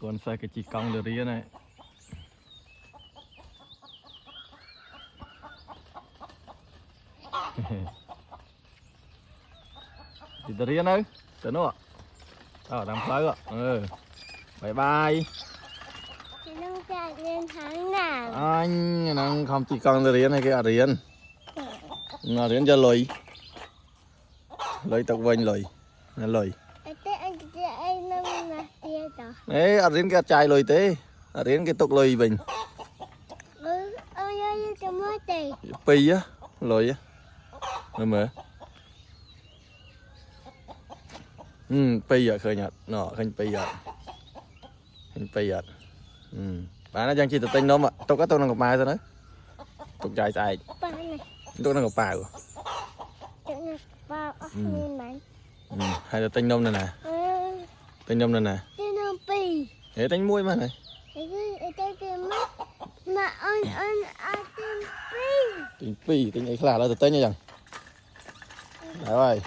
con xoay cái chỉ cong được đi này thì được đi nữa tới nữa đang phơi ạ bye bye anh đang không chỉ cong được đi này cái riêng ngà riêng cho lười tộc vinh lười đấy riêng cái chai lười thế riêng cái tộc lười bình pi á lười á rồi mà pi à khơi nhạt nọ khơi pi à bạn nó chẳng chỉ tụi tinh đâu mà tôi có tôi đang ngọc mai thôi đấy tụi trai sai tôi đang ngọc bài rồi hai tụi tinh đông này nè tinh đông này nè để tinh muối mà này tinh pi tinh ấy là tụi tinh nha chẳng đấy rồi